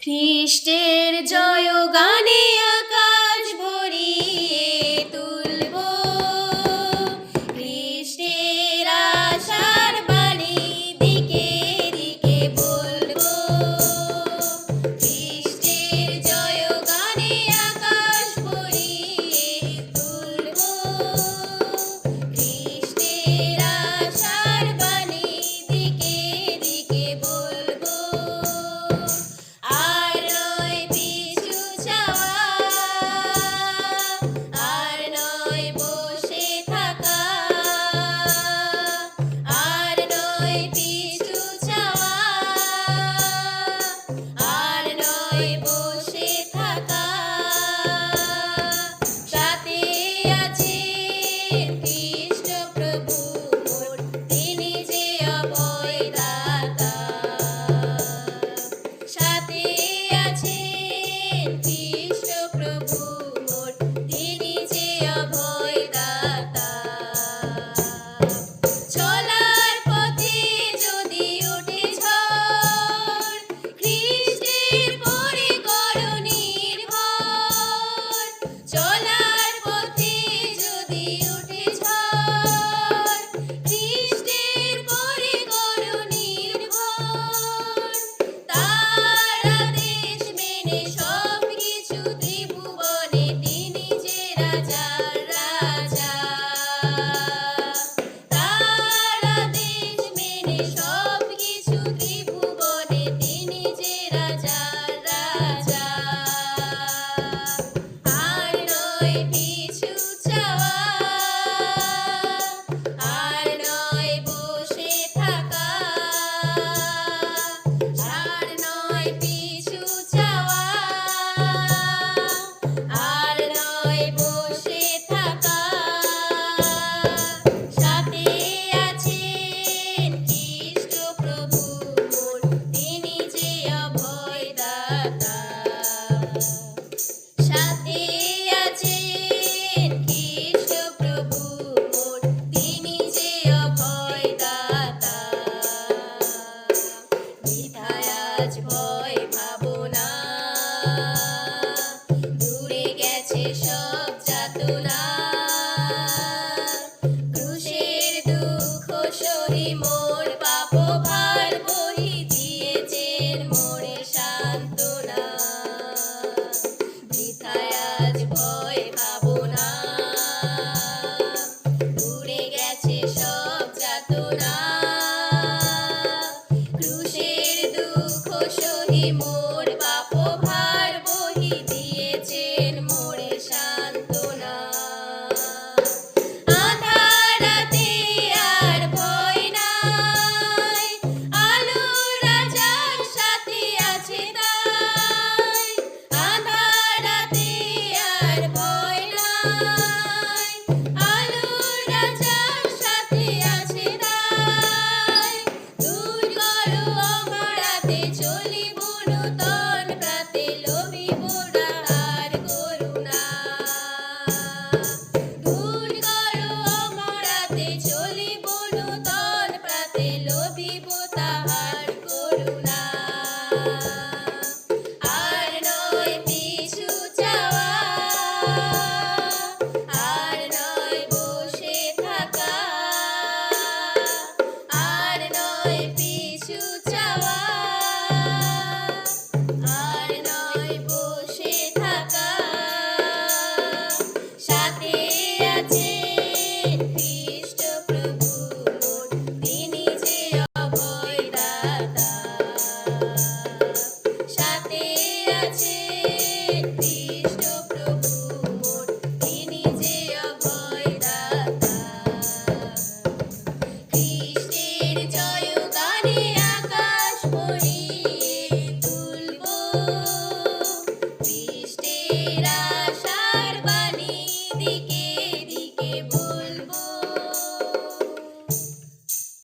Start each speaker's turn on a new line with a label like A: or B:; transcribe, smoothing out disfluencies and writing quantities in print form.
A: খ্রিস্টের জয়গানে আকাশ ভরিয়ে তুলব, খ্রিস্টের আসার বাণী দিকে দিকে বলবো। খ্রিস্টের জয়গানে আকাশ ভরিয়ে তুলব, খ্রিস্টের আসার বাণী দিকে দিকে বলবো। আর নয় পিছু চাওয়া, আর নয় বসে থাকা, আর নয় পিছু চাওয়া, আর নয় বসে থাকা। সাথে আছেন খ্রিস্ট প্রভু মোর, তিনি যে অভয় দাতা। সাথে আছেন খ্রিস্ট প্রভু মোর, তিনি যে অভয় দাতা। চলার পথে যদি ওঠে ঝড়, খ্রিস্টের পরে করো নির্ভর। চলার পথে যদি ওঠে ঝড়, খ্রিস্টের পরে করো নির্ভর। তার আদেশ মেনে সবকিছু ত্রিভুবনে, তিনি যে রাজার রাজা। তার আদেশ মেনে সবকিছু ত্রিভুবনে, তিনি যে রাজার রাজা। আর নয় পিছু চাওয়া, আর নয় বসে থাকা, আর নয় পিছু চাওয়া, আর নয় বসে থাকা। সাথে আছেন খ্রিস্ট প্রভু মোর, তিনি যে অভয় দাতা। সাথে আছেন খ্রিস্ট প্রভু মোর, তিনি যে অভয় দাতা। বৃথায় আজ ভয় ভাবনা, দূরে গেছে সব যাতনা। ক্রুশের দুঃখ সহি মোর, পাপ ভার বহি দিয়েছেন মোরে সান্ত্বনা। বৃথায় আজ ভয় ভাবনা, দূরে গেছে সব যাতনা। ক্রুশের দুঃখ সহি মোর, পাপ ভার বহি দিয়েছেন মোরে সান্ত্বনা। আঁধার রাতে আর ভয় নাই, আলোর রাজার সাথে আছে তাই। আঁধার রাতে আর ভয় নাই, আলোর রাজার সাথে আছে তাই। দূর করো অমরাতে, চলিব নূতন প্রাতে, লভিব তাহার করুণা। দূর করো অমরাতে, চলিব নূতন প্রাতে, লভিব তাহার করুণা। আর নয় পিছু চাওয়া, আর নয় বসে থাকা, আর নয় পিছু চাওয়া, আর নয় বসে থাকা। সাথে আছেন খ্রিস্ট প্রভু মোর, তিনি যে অভয় দাতা। সাথে আছেন খ্রিস্ট প্রভু মোর, তিনি যে অভয় দাতা। খ্রিস্টের জয়গানে আকাশ ভরিয়ে তুলব,